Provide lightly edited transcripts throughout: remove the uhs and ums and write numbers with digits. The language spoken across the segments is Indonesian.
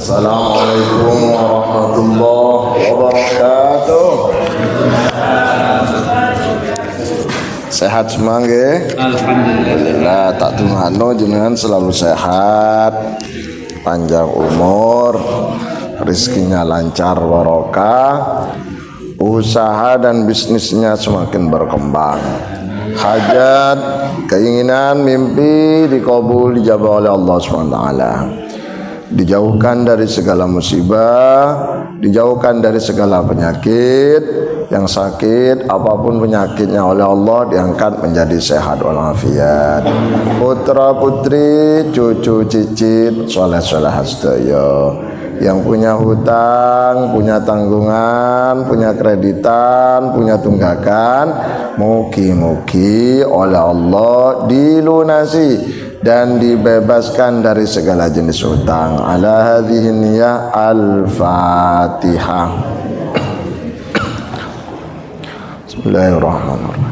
Assalamualaikum warahmatullahi wabarakatuh. Sehat semua nggih? Alhamdulillah, tak tungano jenengan selalu sehat, panjang umur, rezekinya lancar barokah, usaha dan bisnisnya semakin berkembang. Hajat, keinginan, mimpi dikabul, dijabah oleh Allah SWT. Dijauhkan dari segala musibah, dijauhkan dari segala penyakit. Yang sakit, apapun penyakitnya oleh Allah diangkat menjadi sehat walafiat. Putra putri, cucu cicit, soleh-soleh sedaya. Yang punya hutang, punya tanggungan, punya kreditan, punya tunggakan, mugi-mugi oleh Allah dilunasi dan dibebaskan dari segala jenis hutang. Ala hadhihi niyah al-Fatihah. Bismillahirrahmanirrahim.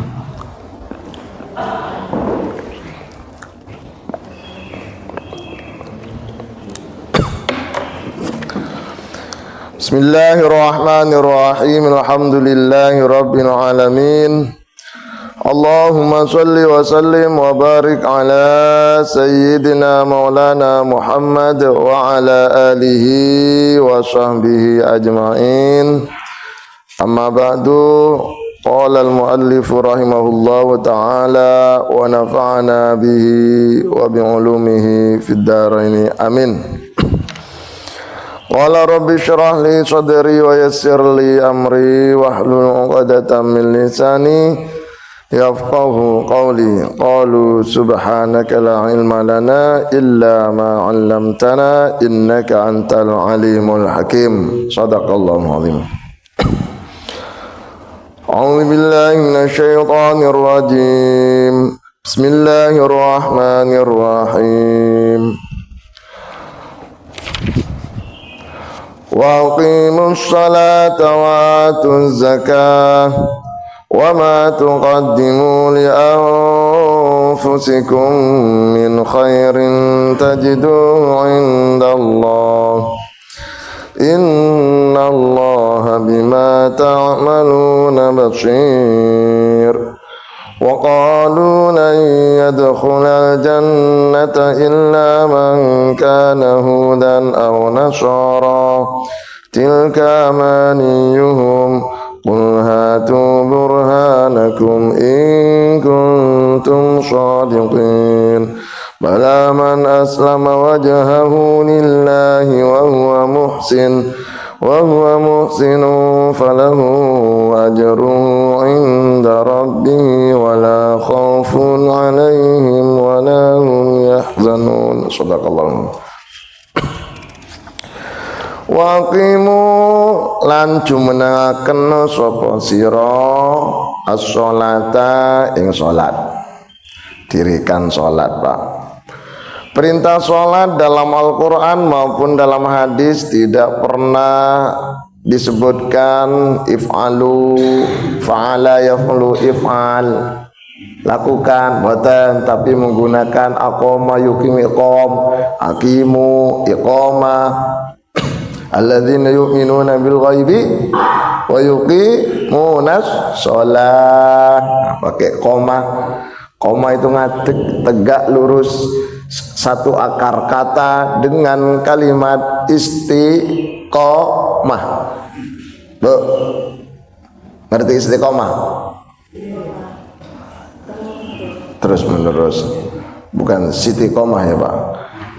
Bismillahirrahmanirrahim. Alhamdulillahi rabbil alamin. Allahumma salli wa sallim wa barik ala sayyidina maulana Muhammad wa ala alihi wa sahbihi ajma'in. Amma ba'du, qala al-muallif rahimahullahu ta'ala wa nafa'ana bihi wa bi'ulumihi fid dharaini amin. Qala rabbi syrah li sadri wa yassir li amri wahlul 'uqdatam min lisani yafqahu qawli. Qalu subhanaka la ilma lana illa ma 'allamtana innaka antal alimul hakim. Shadaqallahu azim. A'udzu billahi minasy syaithanir rajim. Bismillahirrahmanirrahim. Wa aqimus salata wa atuz zakah wa ma tuqaddimu li anfusikum min khairin tajiduhu 'indallah. Inna Allah bima ta'maluna basir. Wa qalu lan yadkhulal jannata illa man kana hudan aw nasara tilka amaniyuhum qul hatu burhanakum in kuntum shadiqin. Bala man aslama wajhahu lillahi wa huwa muhsin falahu ajruhu 'inda rabbih wa la khaufun 'alaihim wa la hum yahzanun. Shadaqallahu. Wa aqimu lan jumenengaken sapa sira as-sholata ing salat. Dirikan salat, Pak. Perintah sholat dalam Al-Quran maupun dalam hadis tidak pernah disebutkan if'alu, fa'ala yaf'alu, if'al, lakukan, boten, tapi menggunakan aqama yuqim iqam, aqimu iqamah, alladzina yu'minuna bil ghaibi wa yuqimunas sholat. Pakai koma. Koma itu ngadeg, tegak, lurus, satu akar kata dengan kalimat istiqomah. Bu, ngerti istiqomah? Terus menerus, bukan sitiqomah ya Pak.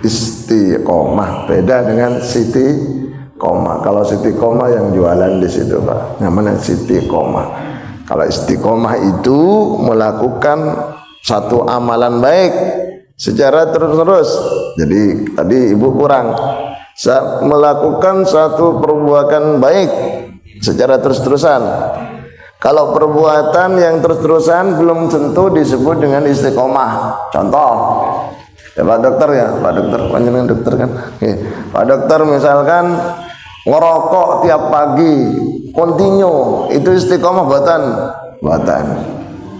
Istiqomah beda dengan sitiqomah. Kalau sitiqomah yang jualan di situ Pak, namanya sitiqomah. Kalau istiqomah itu melakukan satu amalan baik secara terus-terus. Jadi tadi ibu kurang melakukan satu perbuatan baik secara terus-terusan. Kalau perbuatan yang terus-terusan belum tentu disebut dengan istiqomah. Contoh, ya Pak Dokter ya, Pak Dokter, panjenengan dokter kan? Oke. Pak Dokter misalkan ngerokok tiap pagi, kontinu, itu istiqomah buatan.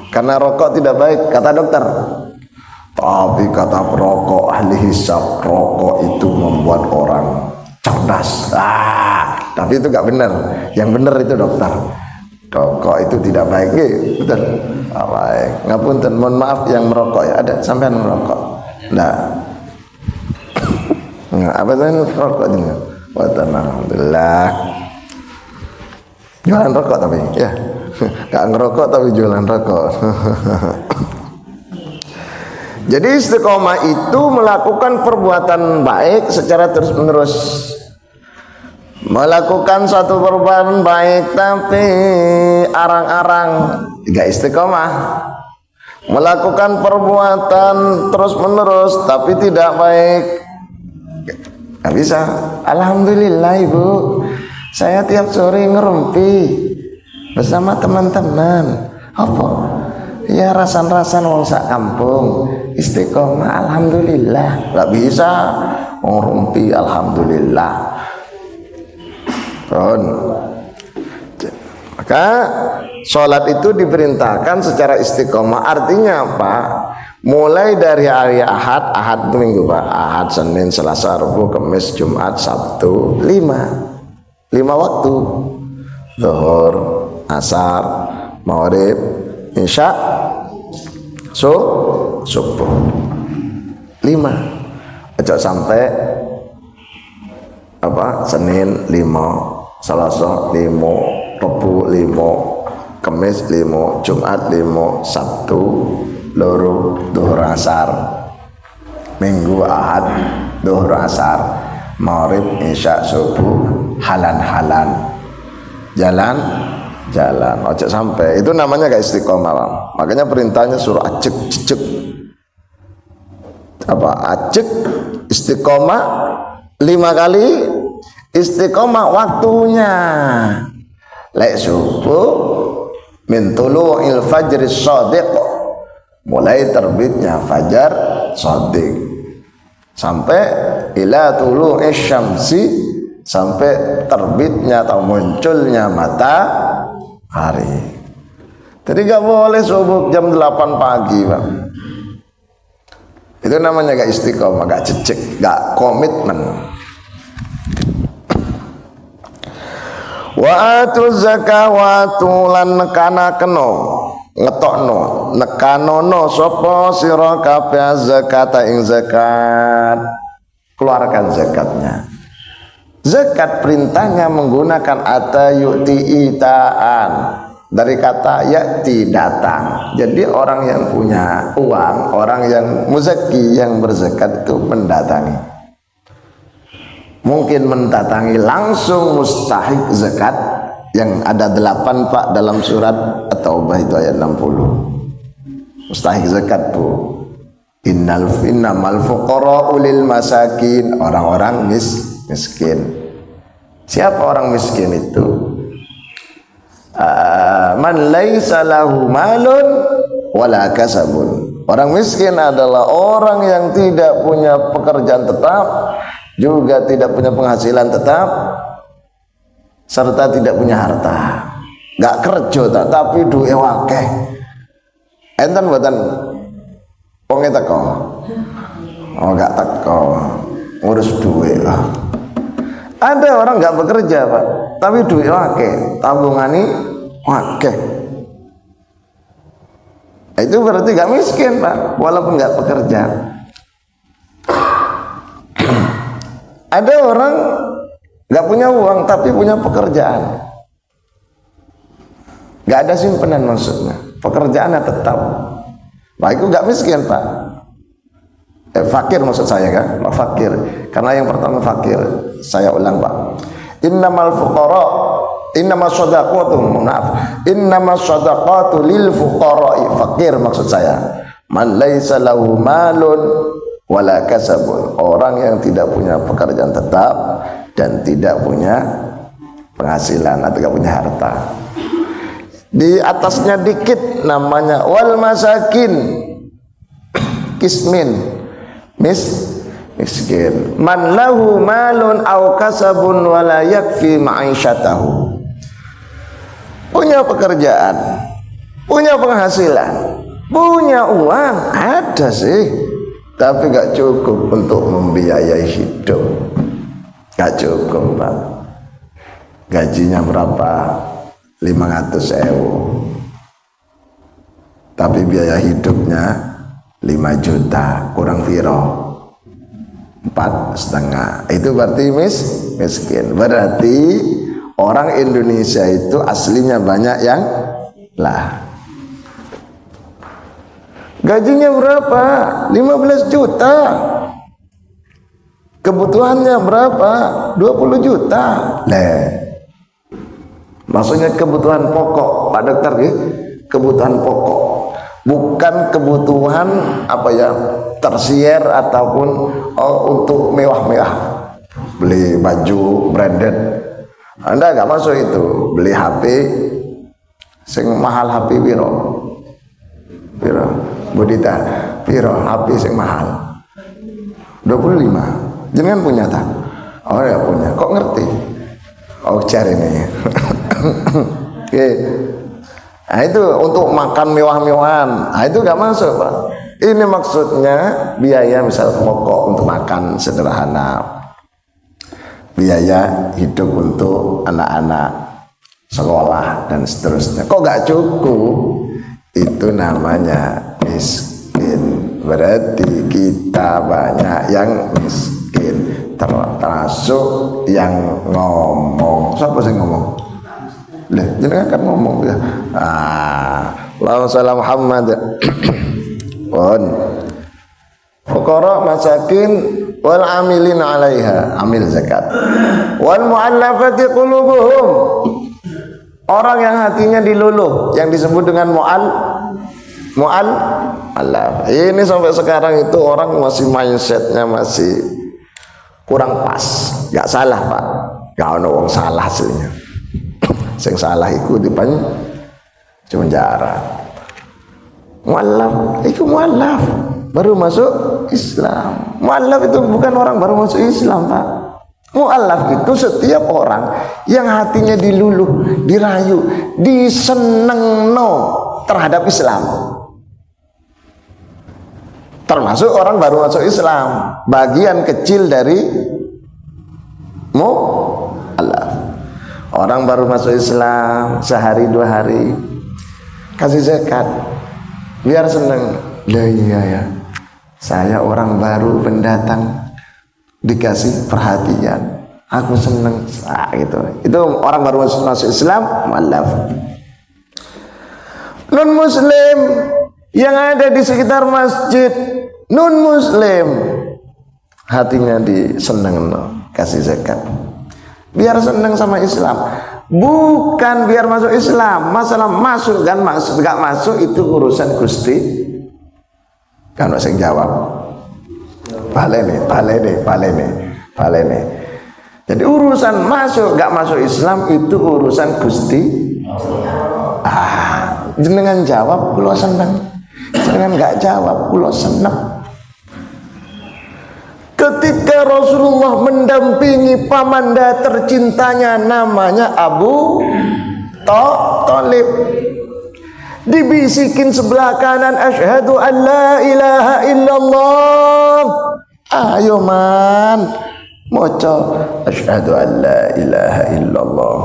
Karena rokok tidak baik, kata dokter. Tapi kata perokok ahli hisab, rokok itu membuat orang cerdas. Tapi itu nggak benar. Yang benar itu dokter. Rokok itu tidak baik, betul. Baik. Ngapunten, mohon maaf yang merokok ya. Ada sampean merokok? Nah, apa tadi merokok juga? Alhamdulillah. Jualan rokok tapi ya, nggak ngerokok tapi jualan rokok. Jadi istiqomah itu melakukan perbuatan baik secara terus menerus. Melakukan satu perbuatan baik tapi arang-arang, tidak istiqomah. Melakukan perbuatan terus menerus tapi tidak baik, nggak bisa. Alhamdulillah ibu, saya tiap sore ngerumpi bersama teman-teman. Apa? Ya rasan-rasan wong sak kampung. Istiqomah alhamdulillah. Nggak bisa ngerumpi alhamdulillah. Maka sholat itu diperintahkan secara istiqomah. Artinya apa? Mulai dari hari Ahad, Ahad itu minggu Pak, Ahad, Senin, Selasa, Rabu, Kamis, Jumat, Sabtu, 5 waktu. Zuhur, Asar, Maghrib, Isya, Subuh. 5. Ojo sampai Senin 5, Selasa 5, Rabu 5, Kamis 5, Jumat 5, Sabtu loro, Zuhur Asar, Minggu Ahad, Zuhur Asar, Maghrib Isya Subuh, halan-halan, jalan. Ojo sampai, itu namanya gak istiqomah Bang. Makanya perintahnya suruh acek acek istiqomah 5 kali. Istiqomah waktunya lek subuh min tulu'il fajri shadiq, mulai terbitnya fajar shadiq sampai ila tulu'is syamsi, sampai terbitnya atau munculnya matahari. Jadi gak boleh subuh jam 8 pagi Bang. Itu namanya gak istiqomah, gak cecek, gak komitmen. Wa atu zakawatu lan nekanono sapa sira kabeh zakata ing zakat. Keluarkan zakatnya. Zakat perintahnya menggunakan ata yu'ti itaan, dari kata ya'ti datang. Jadi orang yang punya uang, orang yang muzaki, yang berzakat itu mendatangi. Mungkin mendatangi langsung mustahik zakat yang ada 8 Pak dalam surat At-Taubah itu ayat 60. Mustahik zakat tuh. Innamal fuqara'u lil masakin, orang-orang miskin. Siapa orang miskin itu? Man laisa lahu malun wala kasabun. Orang miskin adalah orang yang tidak punya pekerjaan tetap, juga tidak punya penghasilan tetap, serta tidak punya harta. Gak kerja tapi duwe wakeh. Enten mboten wong teko? Oh gak teko, ngurus duit lah. Ada orang gak bekerja Pak, tapi duit wakeh, tabungane wakeh. Itu berarti gak miskin Pak, walaupun gak bekerja. Ada orang gak punya uang tapi punya pekerjaan, gak ada simpanan maksudnya, pekerjaannya tetap. Nah itu gak miskin Pak, fakir maksud saya kan, fakir. Karena yang pertama fakir, saya ulang Pak. Innamal shadaqatu lil fuqara'i, fakir maksud saya. Man laisa lahu malun wala kasabun, orang yang tidak punya pekerjaan tetap dan tidak punya penghasilan atau tidak punya harta. Di atasnya dikit namanya wal masakin, kismin, miskin. Man lahu malun aw kasabun wala yakfi ma'isyatahu, punya pekerjaan, punya penghasilan, punya uang, ada sih, tapi gak cukup untuk membiayai hidup. Gak cukup Pak. Gajinya berapa? 500.000. Tapi biaya hidupnya 5 juta, kurang piro 4,5. Itu berarti miskin. Berarti orang Indonesia itu aslinya banyak yang lah. Gajinya berapa? 15 juta. Kebutuhannya berapa? 20 juta. Maksudnya kebutuhan pokok, Pak Dokter ya? Kebutuhan pokok. Bukan kebutuhan apa ya, tersier ataupun untuk mewah-mewah. Beli baju branded. Anda gak masuk itu. Beli HP sing mahal, HP piro? Piro? Budita, piro HP sing mahal? 25. Jangan punya tak? Oh ya punya. Kok ngerti? Oh cari ini. Oke. Nah itu untuk makan mewah-mewahan. Nah itu gak masuk Pak. Ini maksudnya biaya misal pokok untuk makan sederhana, biaya hidup untuk anak-anak sekolah dan seterusnya. Kok gak cukup? Itu namanya miskin. Berarti kita banyak yang miskin, termasuk yang ngomong. Siapa sih ngomong? Lah, jenengan kan ngomong ya. Allahumma shalli Muhammad. Pun. Fuqara masakin wal amilin 'alaiha, amil zakat. Wal mu'allafati qulubuhum. Orang yang hatinya diluluh, yang disebut dengan mu'allaf. Ini sampai sekarang itu orang masih mindsetnya masih kurang pas. Gak salah Pak. Gak ada orang salah aslinya. Sing salah iku dipenjara. Mu'allaf, itu mu'allaf baru masuk Islam. Mu'allaf itu bukan orang baru masuk Islam Pak. Mu'allaf itu setiap orang yang hatinya diluluh, dirayu, disenengno terhadap Islam. Termasuk orang baru masuk Islam, bagian kecil dari mu'allaf. Orang baru masuk Islam sehari 2 hari kasih zakat biar seneng. Lah iya ya, saya orang baru pendatang dikasih perhatian, aku seneng. Gitu. Itu orang baru masuk Islam mu'allaf. Non muslim yang ada di sekitar masjid, non muslim hatinya diseneng kasih zakat biar seneng sama Islam, bukan biar masuk Islam. Masalah masuk dan masuk gak masuk itu urusan Gusti. Kan saya jawab palene. Jadi urusan masuk gak masuk Islam itu urusan Gusti. Jenengan jawab kula seneng, jenengan gak jawab kula seneng. Ketika Rasulullah mendampingi pamanda tercintanya namanya Abu Thalib, dibisikin sebelah kanan, asyhadu an la ilaha illallah. Ayo man, moco asyhadu an la ilaha illallah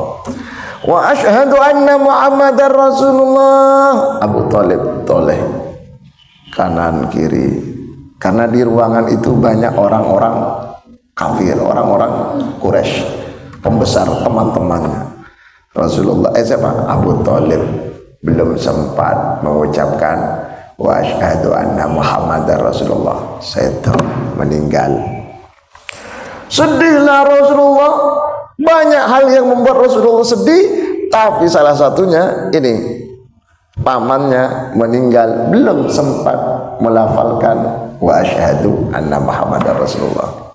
wa asyhadu anna Muhammadar Rasulullah. Abu Thalib toleh kanan kiri. Karena di ruangan itu banyak orang-orang kafir, orang-orang Quraisy, pembesar teman-temannya Rasulullah. Siapa? Abu Thalib belum sempat mengucapkan wa asyhadu anna Muhammadar Rasulullah, saya meninggal. Sedihlah Rasulullah. Banyak hal yang membuat Rasulullah sedih, tapi salah satunya ini, pamannya meninggal, belum sempat melafalkan wa asyhadu anna Muhammadar Rasulullah.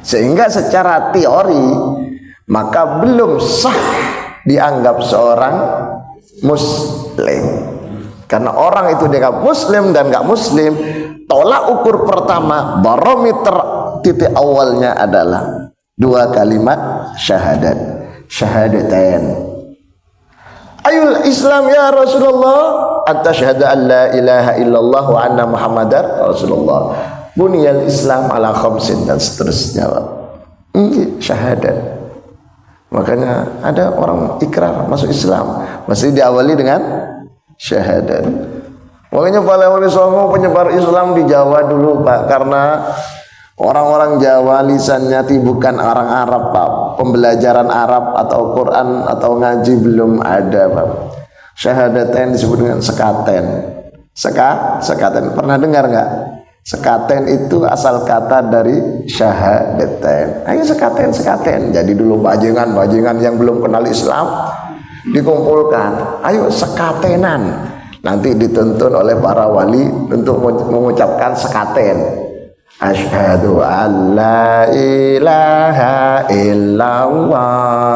Sehingga secara teori maka belum sah dianggap seorang muslim. Karena orang itu dianggap muslim dan gak muslim, tolak ukur pertama, barometer titik awalnya adalah 2 kalimat syahadat, syahadatain. Ayul Islam ya Rasulullah, asyhadu an la ilaha illallah wa anna Muhammadar Rasulullah. Buniyal Islam ala khamsin dan seterusnya. Syahadat. Makanya ada orang ikrar masuk Islam masih diawali dengan syahadat. Makanya para wali songo penyebar Islam di Jawa dulu Pak, karena orang-orang Jawa lisannya bukan orang Arab Pak. Pembelajaran Arab atau Quran atau ngaji belum ada Pak. Syahadatain disebut dengan sekaten. Sekaten pernah dengar nggak? Sekaten itu asal kata dari syahadatain. Ayo sekaten. Jadi dulu bajingan yang belum kenal Islam dikumpulkan. Ayo sekatenan. Nanti dituntun oleh para wali untuk mengucapkan sekaten. Asyhadu an la ilaha illallah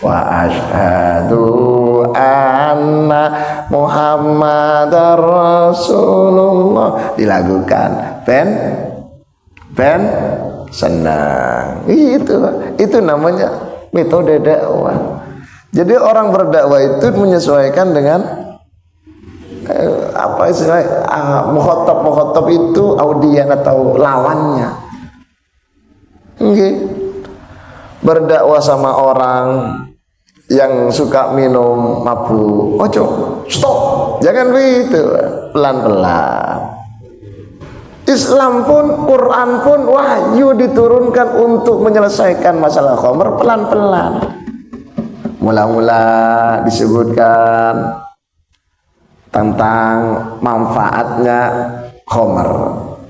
wa asyhadu anna Muhammadar Rasulullah. Dilakukan. Ben senang. Itu namanya metode dakwah. Jadi orang berdakwah itu menyesuaikan dengan apa istilahnya mukhatab itu audien atau lawannya. Berdakwah sama orang yang suka minum mabuk, stop, jangan begitu, pelan-pelan. Islam pun, Quran pun wahyu diturunkan untuk menyelesaikan masalah khamr pelan-pelan. Mula-mula disebutkan tentang manfaatnya khamr,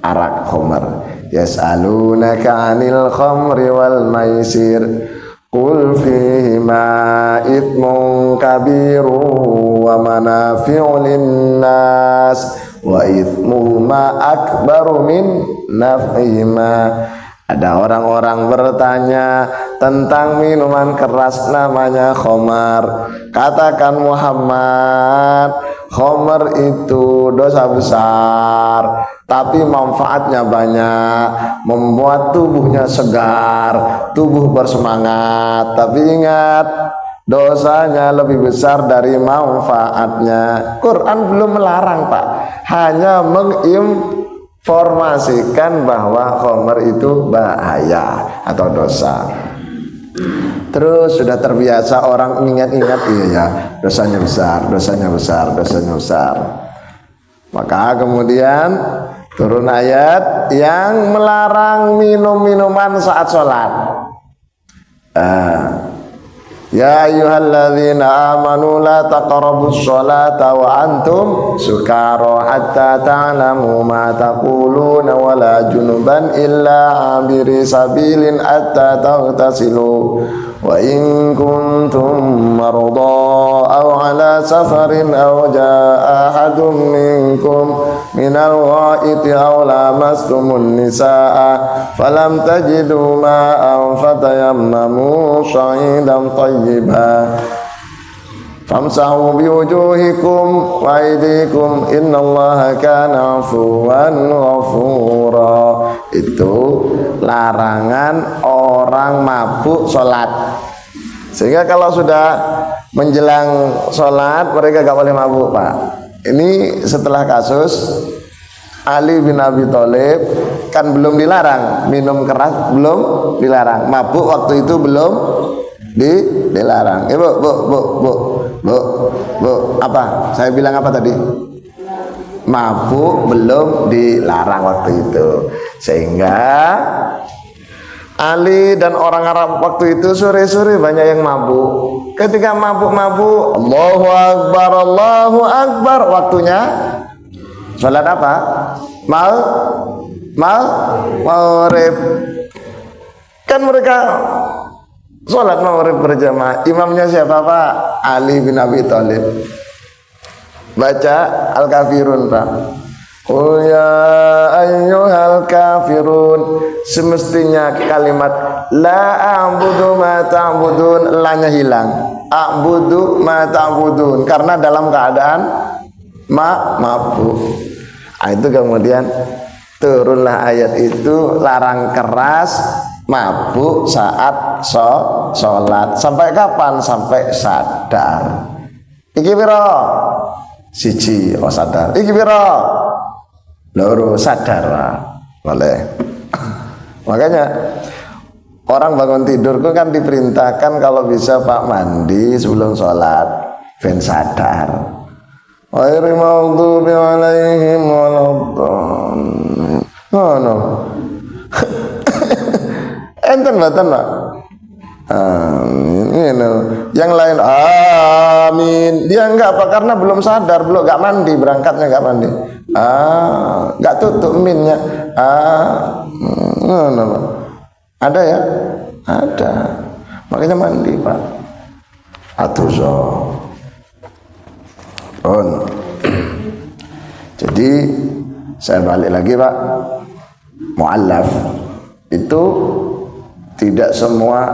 arak khamr. Yas'alunaka 'anil khamri wal maisir qul fihima ithmun kabirun wa manafi'u linnas wa ithmuhuma akbaru min naf'ihima. Ada orang-orang bertanya tentang minuman keras namanya khamar. Katakan Muhammad, khamar itu dosa besar, tapi manfaatnya banyak, membuat tubuhnya segar, tubuh bersemangat. Tapi ingat, dosanya lebih besar dari manfaatnya. Quran belum melarang Pak, hanya menginformasikan bahwa khamar itu bahaya atau dosa. Terus sudah terbiasa orang ingat-ingat, iya ya, dosanya besar. Maka kemudian turun ayat yang melarang minum-minuman saat sholat. Ya ayyuhalladzina amanu la taqrabus sholata wa antum sukara hatta ta'lamu ma taquluna wa la junuban illa abiri sabilin hatta taghtasilu wa in kuntum marda aw ala safarin aw jaa ahadun minkum minal ghaiti aw lamastumun nisaa falam tajidu ma'an fatayammamu sha'idan tayyiban famsahu biwujuhikum wa aydikum innallaha kana afuwan ghafura. Itu larangan orang mabuk sholat. Sehingga kalau sudah menjelang sholat mereka gak boleh mabuk Pak. Ini setelah kasus Ali bin Abi Thalib, kan belum dilarang minum keras, belum dilarang mabuk, waktu itu belum dilarang. Bu, apa? Saya bilang apa tadi? Mabuk belum dilarang waktu itu. Sehingga Ali dan orang Arab waktu itu sore-sore banyak yang mabuk. Ketika mabuk-mabuk, Allahu Akbar, waktunya sholat apa? Maghrib. Kan mereka sholat maghrib berjamaah. Imamnya siapa Pak? Ali bin Abi Thalib. Baca Al-Kafirun Pak. Qul ya ayyuhal kafirun. Semestinya kalimat la a'budu ma ta'budun, la-nya hilang. A'budu ma ta'budun, karena dalam keadaan mabuk. Itu kemudian turunlah ayat itu, larang keras mabuk saat sholat. Sampai kapan? Sampai sadar. Iki piro? Siji, sadar. Iki piro? Loro, sadar lah. Boleh. Makanya Orang bangun tidur kan diperintahkan kalau bisa Pak mandi sebelum sholat, ben sadar. Ghairil maghdubi alaihim waladdallin. Ngono. Enten mboten, Pak? Amin. Yang lain amin. Dia enggak Pak karena belum sadar, belum enggak mandi, berangkatnya enggak mandi. Enggak tutup minnya. Ngono, Pak. Ada ya? Ada. Makanya mandi, Pak. Atuzo. Jadi saya balik lagi, Pak. Mu'allaf itu tidak semua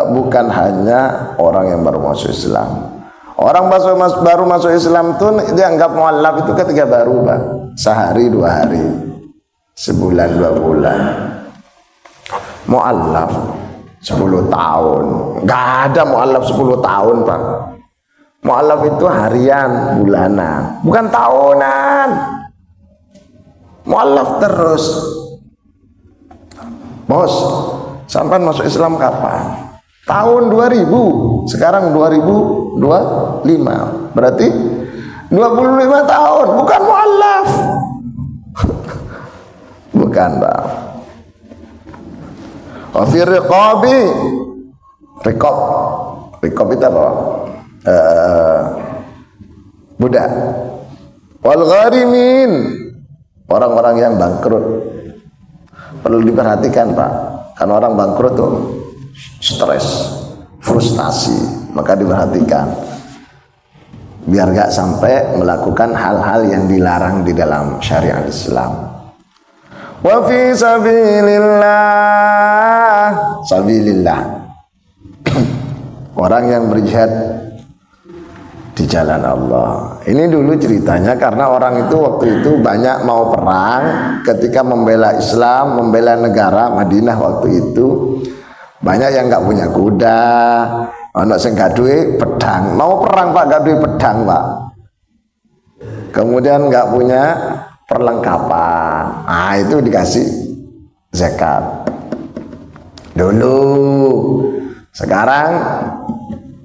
bukan hanya orang yang baru masuk Islam. Orang baru masuk Islam itu dianggap mu'allaf itu ketika baru, Pak. Sehari, 2 hari, sebulan, 2 bulan. Mu'allaf 10 tahun. Enggak ada mu'allaf 10 tahun, Pak. Mu'allaf itu harian, bulanan, bukan tahunan. Mu'allaf terus. Bos, sampai masuk Islam kapan? Tahun 2000. Sekarang 2025. Berarti 25 tahun, bukan mu'allaf. Bukan, Pak. Wafir riqabi, riqab itu apa? Budak. Wal gharimin, orang-orang yang bangkrut. Perlu diperhatikan, Pak, karena orang bangkrut tuh stres, frustasi, maka diperhatikan biar gak sampai melakukan hal-hal yang dilarang di dalam syariat Islam. Wa fi sabilillah, orang yang berjihad di jalan Allah. Ini dulu ceritanya karena orang itu waktu itu banyak mau perang ketika membela Islam, membela negara Madinah waktu itu. Banyak yang nggak punya kuda, anak sing gak duwe pedang, mau perang Pak, gak duwe pedang, Pak. Kemudian nggak punya perlengkapan, itu dikasih zakat dulu. Sekarang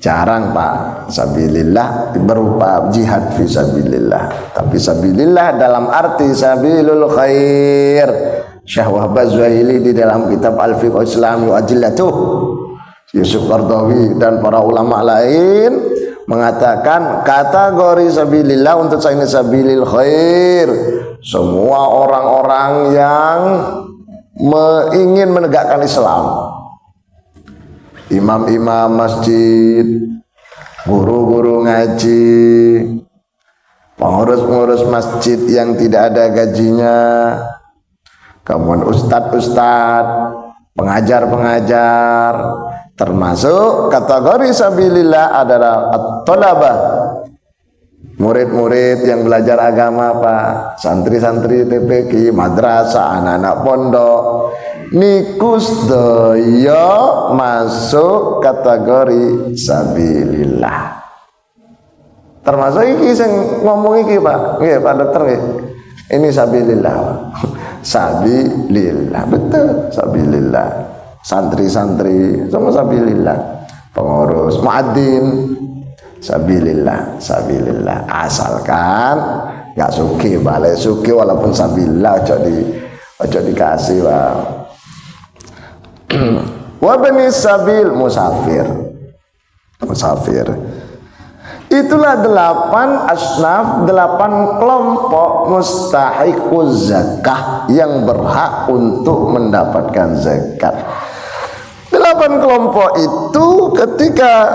jarang, Pak. Sabilillah berupa jihad fi sabilillah. Tapi sabilillah dalam arti sabilul khair. Syekh Wahbah Zuhaili di dalam kitab Al-Fiqh Islami wa Ajillatuh, Yusuf Qardawi dan para ulama lain mengatakan kategori sabilillah untuk saya ini sabilil khair. Semua orang-orang yang ingin menegakkan Islam. Imam-imam masjid, guru-guru ngaji, pengurus-pengurus masjid yang tidak ada gajinya, kemudian ustadz-ustadz, pengajar-pengajar, termasuk kategori sabilillah adalah at-thalabah, murid-murid yang belajar agama, Pak, santri-santri TPQ, madrasah, anak-anak pondok, niku sedaya masuk kategori sabilillah. Termasuk iki sing ngomong iki, Pak. Nggih, Pak Dokter nggih. Ini sabilillah. Sabilillah, betul, sabilillah. Santri-santri semua sabilillah. Pengurus, muadzin, sabilillah, sabilillah. Asalkan enggak suki, balik suki walaupun sabilillah ojo dikasih, Pak. Wa bani sabil, musafir. Itulah 8 asnaf, 8 kelompok mustahiquz zakah yang berhak untuk mendapatkan zakat. 8 kelompok itu ketika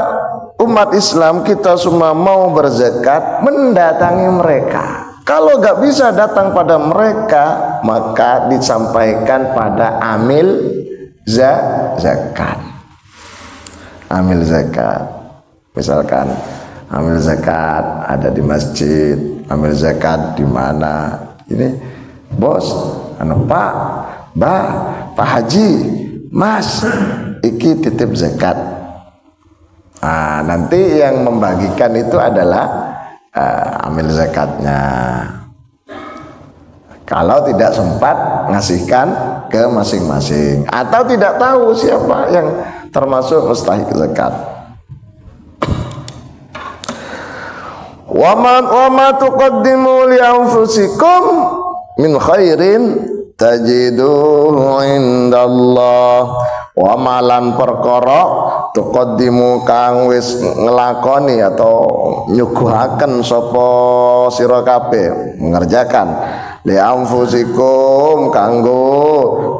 umat Islam kita semua mau berzakat, mendatangi mereka. Kalau gak bisa datang pada mereka, maka disampaikan pada amil zakat. Amil zakat. Misalkan amil zakat ada di masjid, amil zakat di mana? Ini bos, Pak, Mbak, Pak Haji, Mas, iki titip zakat. Nanti yang membagikan itu adalah amil zakatnya. kalau tidak sempat ngasihkan ke masing-masing atau tidak tahu siapa yang termasuk mustahik zakat. Wa ma tuqaddimu li anfusikum min khairin tajiduhu indallah. Wa malan perkara tuqaddimu kang wis ngelakoni atau nyuguhaken sapa sira kabeh mengerjakan li anfusikum kanggo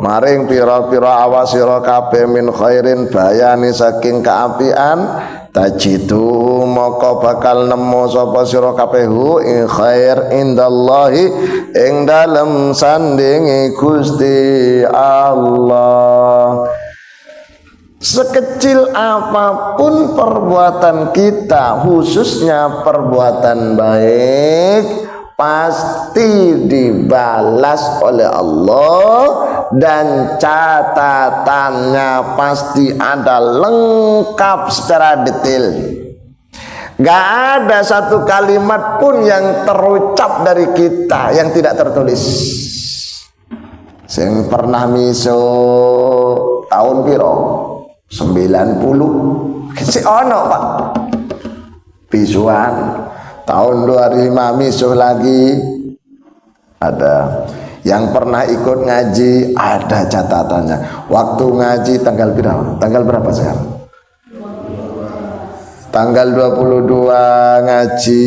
maring pira-pira awak sira kabeh min khairin bayani saking kaapian tajidu maka bakal nemu sapa sira kabeh ing khair indallahi ing dalem sandinge Gusti Allah. Sekecil apapun perbuatan kita, khususnya perbuatan baik, pasti dibalas oleh Allah dan catatannya pasti ada lengkap secara detail. Gak ada satu kalimat pun yang terucap dari kita yang tidak tertulis. Sing pernah miso tahun piro 90 si ono Pak bisuan tahun 2005 misuh lagi ada. Yang pernah ikut ngaji ada catatannya. Waktu ngaji tanggal berapa? Tanggal berapa sekarang? Tanggal 22 ngaji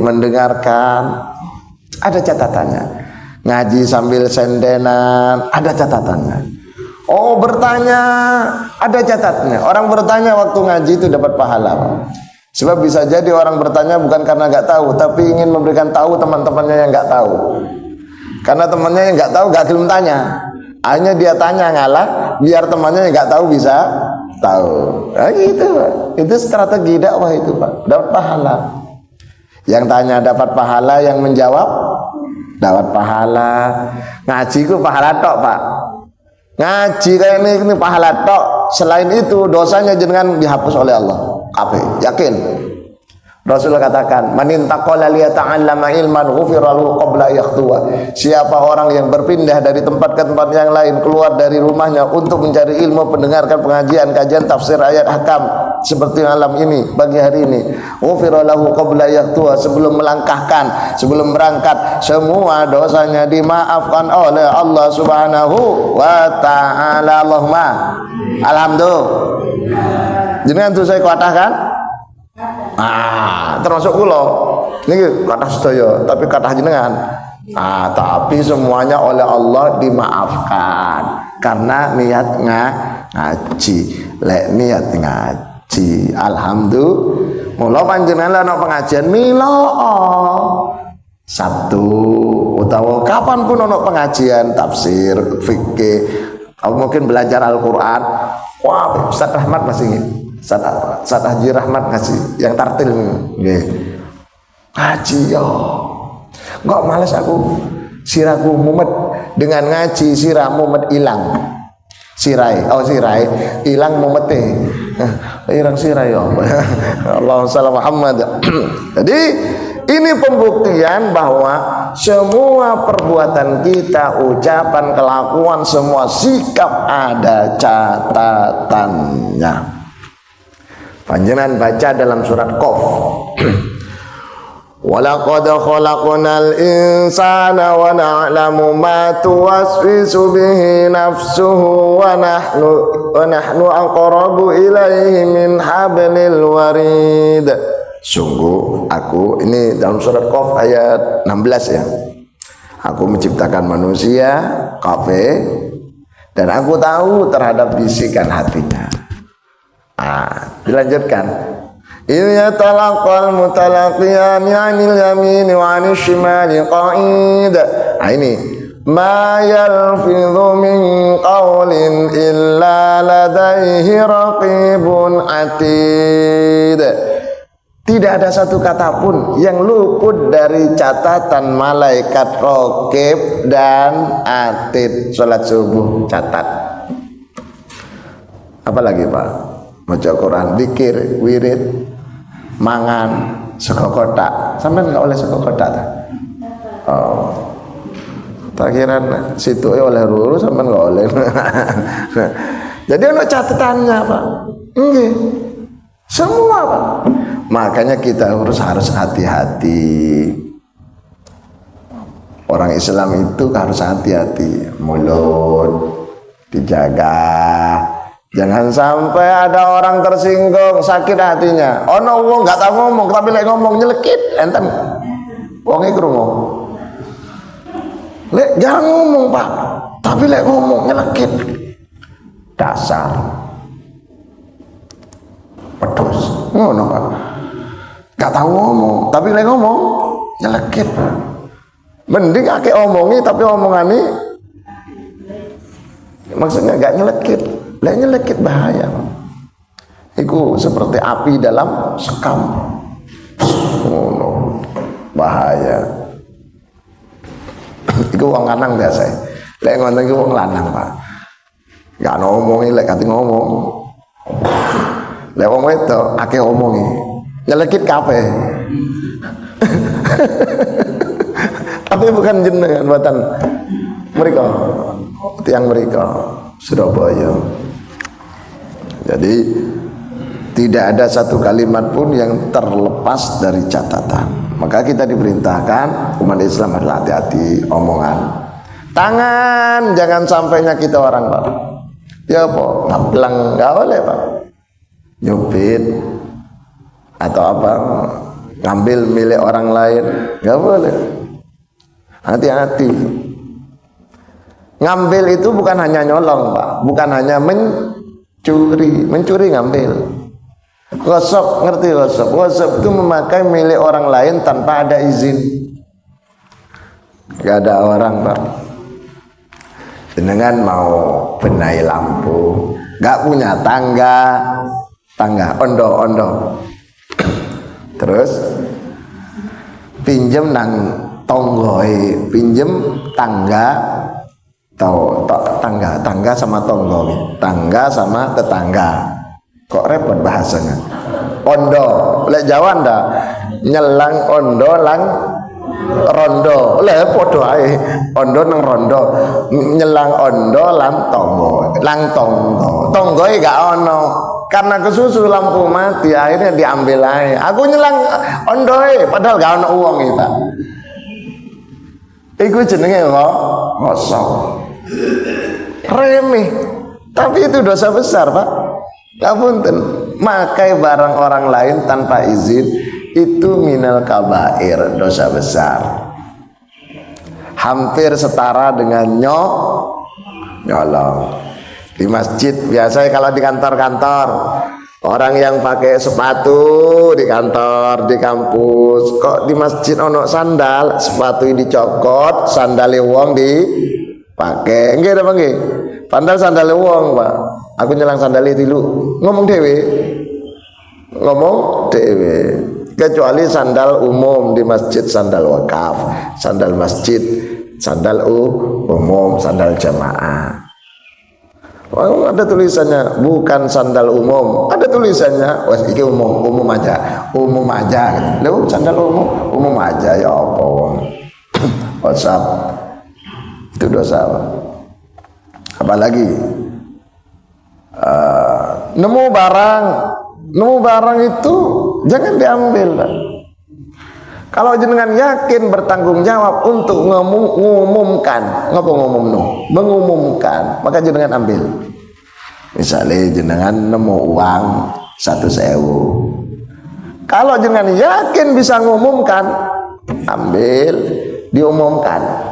mendengarkan ada catatannya. Ngaji sambil sendenan ada catatannya. Oh bertanya ada catatnya. Orang bertanya waktu ngaji itu dapat pahala. Sebab bisa jadi orang bertanya bukan karena nggak tahu, tapi ingin memberikan tahu teman-temannya yang nggak tahu. Karena temannya yang nggak tahu nggak gelem tanya, hanya dia tanya ngalah biar temannya yang nggak tahu bisa tahu. Nah, gitu Pak. Itu strategi dakwah itu Pak. Dapat pahala. Yang tanya dapat pahala, yang menjawab dapat pahala. Ngaji ku pahala tok Pak. Ngaji kayak ini pahala tok. Selain itu dosanya jenengan dihapus oleh Allah. Kabeh, yakin. Rasulullah katakan, "Man intaqala liyata'allama ilman ghufira lahu qabla yakhtuwa." Siapa orang yang berpindah dari tempat ke tempat yang lain, keluar dari rumahnya untuk mencari ilmu, mendengarkan pengajian, kajian tafsir ayat ahkam seperti malam ini, pagi hari ini, ghufira lahu qabla yakhtuwa, sebelum melangkahkan, sebelum berangkat, semua dosanya dimaafkan oleh Allah Subhanahu wa taala. Allahumma alhamdulillah. Jenengan tuh saya katakan termasuk kula niki kathah sedaya tapi kathah jenengan. Tapi semuanya oleh Allah dimaafkan karena niat ngaji. Lek niat ngaji alhamdulillah. Mula panjenengan ana pengajian mila Sabtu utawa kapan pun ana pengajian tafsir, fikih, mungkin belajar Al-Qur'an. Wah, Ustaz Rahmat masih Ustaz Haji Rahmat ngasih yang tartil nggih. Ngaji yo. Enggak males aku. Sirahku mumet dengan ngaji sirah mumet ilang. Sirai, sirai ilang mumete. Irang sirai yo. Allahumma shalli Muhammad. Jadi ini pembuktian bahwa semua perbuatan kita, ucapan, kelakuan, semua sikap ada catatannya. Panjenengan baca dalam surat Qaf. Walaqad khalaqnal insana wa na'lamu ma tuwaswisu bihi nafsuhu wa nahnu aqrabu ilaihi min hablil warid. Sungguh aku, ini dalam surat Qaf ayat 16 ya. Aku menciptakan manusia, kafe, dan aku tahu terhadap bisikan hatinya. Dilanjutkan. Iya talaqal mutalaqiyan 'anil yamini wa 'anil shimali qa'id. Ini ma yalfidhu min qawlin illa ladaihi raqibun atid. Tidak ada satu kata pun yang luput dari catatan malaikat raqib dan atid. Salat subuh catat. Apalagi Pak? Maca Quran, zikir, wirid, mangan, sego kotak. Sampai enggak oleh sego kotak. takhiran situ oleh ruru sampean nggak oleh. Jadi ono catatannya Pak. Nggih. Semua Pak. Makanya kita harus hati-hati. Orang Islam itu harus hati-hati, mulut dijaga. Jangan sampai ada orang tersinggung, sakit hatinya. Ono wong nggak tahu ngomong, tapi lek ngomong nyelekit, enten wonge krungu. Lek jangan ngomong Pak, tapi lek ngomong nyelekit. Dasar pedus, ngono Pak. Nggak tahu ngomong, tapi lek ngomong nyelekit. Mending akeh omongi tapi omongane maksudnya gak nyelekit. Lah nyelekit bahaya. Iku seperti api dalam sekam. Oh, bahaya. Iku wong lanang biasa. Lek ngono iku wong lanang, Pak. Gak ngomongi lek kate ngomong. Lek wong wedok akeh omongi. Nyelekit kabeh. Tapi bukan jenengan buatan mereka, tiang mereka Surabaya. Jadi tidak ada satu kalimat pun yang terlepas dari catatan. Maka kita diperintahkan umat Islam harus hati-hati omongan. Tangan jangan sampai nyakiti orang Pak. Ya Pak, ngaplang nggak boleh Pak. Nyubit atau apa, ngambil milik orang lain nggak boleh. Hati-hati. Ngambil itu bukan hanya nyolong Pak, bukan hanya mencuri ngambil. Gosok, ngerti gosok? Gosok itu memakai milik orang lain tanpa ada izin. Gak ada orang Pak. Jenengan mau benahi lampu, gak punya tangga ondo. Terus pinjem nang tonggoi, pinjem tangga sama tonggoi, tangga sama tetangga. Kok repot bahasanya? Ondo, lek Jawa ndak nyelang ondo lang rondo, lek podo ae. Ondo nang rondo, nyelang ondo lang tonggo, tonggoi gak ono. Karena kesusu lampu mati, akhirnya diambil aja. Aku nyelang ondoe, padahal gak ono uang kita. Iku jenenge ngosok. Remeh. Tapi itu dosa besar, Pak. Ngapunten, makai barang orang lain tanpa izin itu minal kabair, dosa besar. Hampir setara dengan nyolong. Di masjid biasanya kalau di kantor-kantor orang yang pakai sepatu di kantor, di kampus, kok di masjid ono sandal, sepatu ini dicokot, sandale wong dipakai. Nggih apa nggih? Padahal sandale wong, Pak. Aku nyelang sandale tilu. Ngomong dhewe. Kecuali sandal umum di masjid, sandal wakaf, sandal masjid, sandal umum, sandal jamaah. Oh, ada tulisannya bukan sandal umum, ada tulisannya wes iki umum aja. Lho sandal umum aja ya apa wong. WhatsApp itu dosa. Apalagi nemu barang itu jangan diambil. Kalau jenengan yakin bertanggung jawab untuk mengumumkan, mengumumkan, maka jenengan ambil. Misalnya jenengan nemu uang 1.000. Kalau jenengan yakin bisa mengumumkan, ambil, diumumkan.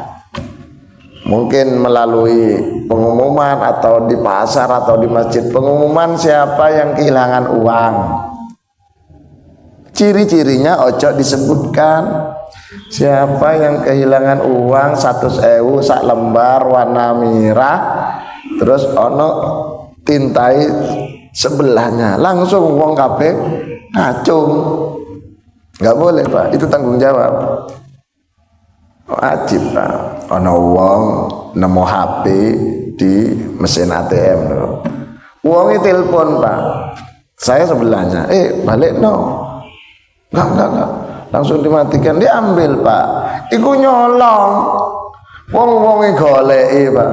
Mungkin melalui pengumuman atau di pasar atau di masjid, pengumuman siapa yang kehilangan uang. Ciri-cirinya ojo disebutkan. Siapa yang kehilangan uang 1.000 sak lembar warna merah, terus ono tintai sebelahnya, langsung wong kabeh ngacung. Nggak boleh Pak, itu tanggung jawab. Wajib Pak. Ono wong nemu HP di mesin ATM lho. Wonge telepon Pak. Saya sebelahnya, balik no. Enggak. Langsung dimatikan, diambil Pak. Iku nyolong. Wong-wonge goleki, Pak.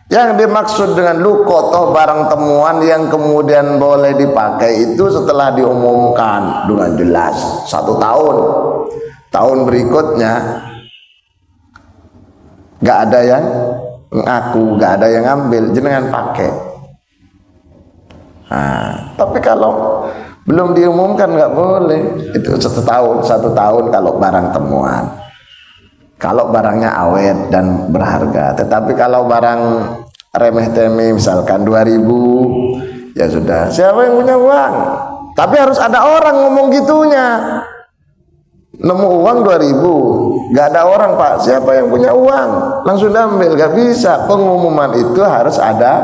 Yang dimaksud dengan luqotoh barang temuan yang kemudian boleh dipakai itu setelah diumumkan dengan jelas 1 tahun. Tahun berikutnya nggak ada yang ngaku, nggak ada yang ngambil, jenengan pakai. Nah, tapi kalau belum diumumkan nggak boleh. Itu 1 tahun kalau barang temuan. Kalau barangnya awet dan berharga. Tetapi kalau barang remeh-temeh misalkan 2000, ya sudah, siapa yang punya uang? Tapi harus ada orang ngomong gitunya. Nemu uang 2000, nggak ada orang, Pak, siapa yang punya uang? Langsung ambil, nggak bisa. Pengumuman itu harus ada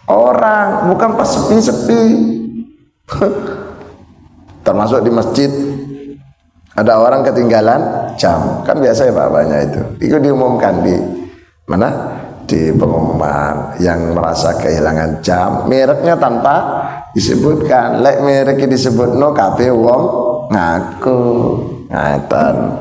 orang, bukan pas sepi-sepi. Termasuk di masjid, ada orang ketinggalan jam, kan biasa ya Pak, banyak itu diumumkan di mana, di pengumuman. Yang merasa kehilangan jam, mereknya tanpa disebutkan, lek mereknya disebut no kabeh wong ngaku ngatan.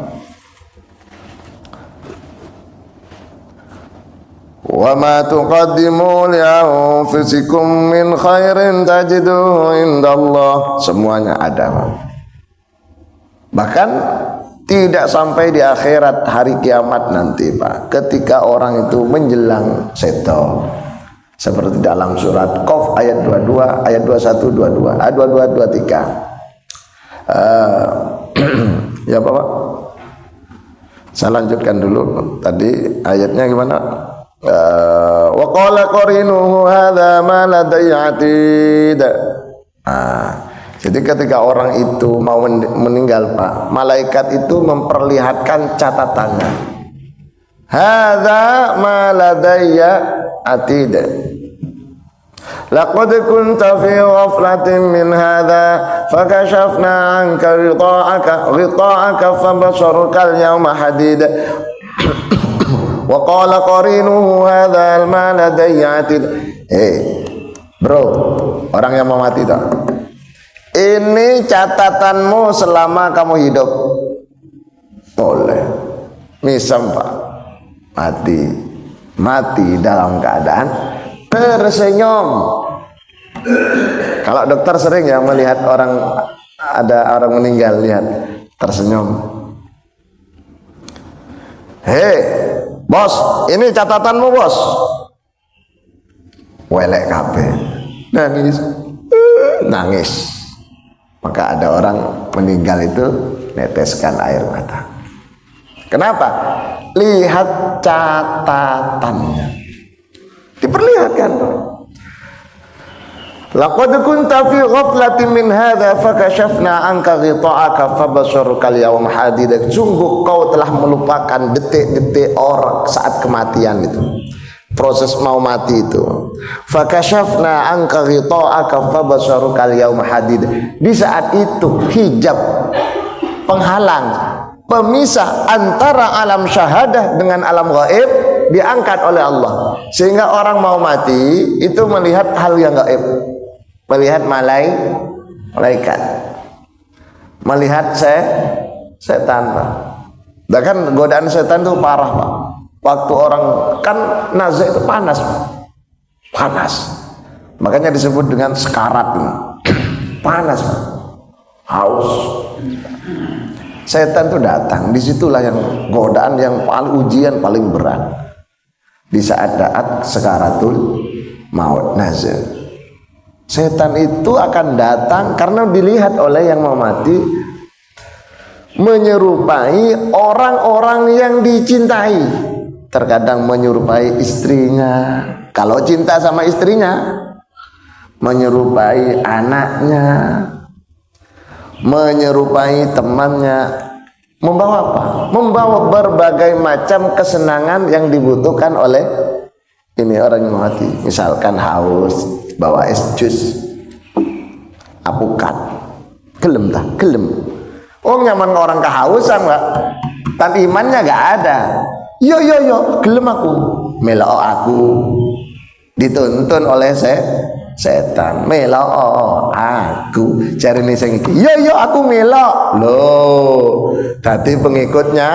Wa ma tuqaddimu li anfusikum min khairin tajiduhu indallah, semuanya ada. Bahkan tidak sampai di akhirat hari kiamat nanti, Pak, ketika orang itu menjelang seto, seperti dalam surat Qaf ayat 22, ayat 21, 22, ayat 22, 23. Ya Pak, saya lanjutkan dulu tadi ayatnya gimana? Wa qala qarinuhu hadza ma ladayya atid. Jadi ketika orang itu mau meninggal, Pak, malaikat itu memperlihatkan catatannya. Hadza ma ladayya atid. Laqad kunta fi ghaflatin min hadza fakashafna 'anka ghita'aka fabasaruka al-yawma hadid. Wa qala qarinuhu hadza ma ladayya atid. Bro, orang yang mau mati tak? Ini catatanmu selama kamu hidup. Boleh. Misal Pak, mati dalam keadaan tersenyum. Kalau dokter sering ya melihat ada orang meninggal, lihat tersenyum. Hei, bos, ini catatanmu bos. Welek kabeh. Nangis. Maka ada orang meninggal itu neteskan air mata. Kenapa? Lihat catatannya. Diperlihatkan. Laqad kunta fi ghaflatin min hadza fakashafna 'anka ghita'aka fabasaruka al-yawma hadid. Sungguh kau telah melupakan detik-detik orang saat kematian itu. Proses mau mati itu. Fakashafna 'anka ghita'aka fabasaruka al-yawma hadid. Di saat itu hijab penghalang, pemisah antara alam syahadah dengan alam gaib diangkat oleh Allah, sehingga orang mau mati itu melihat hal yang gaib, melihat malaikat, melihat setan, Pak. Bahkan godaan setan itu parah, Pak. Waktu orang kan nazar itu panas, panas, makanya disebut dengan sekarat, panas, haus. Setan itu datang, disitulah yang godaan yang paling ujian paling berat, di saat sekaratul maut, nazar. Setan itu akan datang karena dilihat oleh yang mau mati, menyerupai orang-orang yang dicintai. Terkadang menyerupai istrinya, kalau cinta sama istrinya, menyerupai anaknya, menyerupai temannya. Membawa apa? Membawa berbagai macam kesenangan yang dibutuhkan oleh ini orang yang mati. Misalkan haus, bawa es jus, apukat, gelem tak? Gelem. Oh, nyaman orang kehausan, Pak. Tapi imannya gak ada. Yo, gelem aku, melok aku. Dituntun oleh setan, melok aku. Cari nih sing iki. Yo, aku melok. Loh, tadi pengikutnya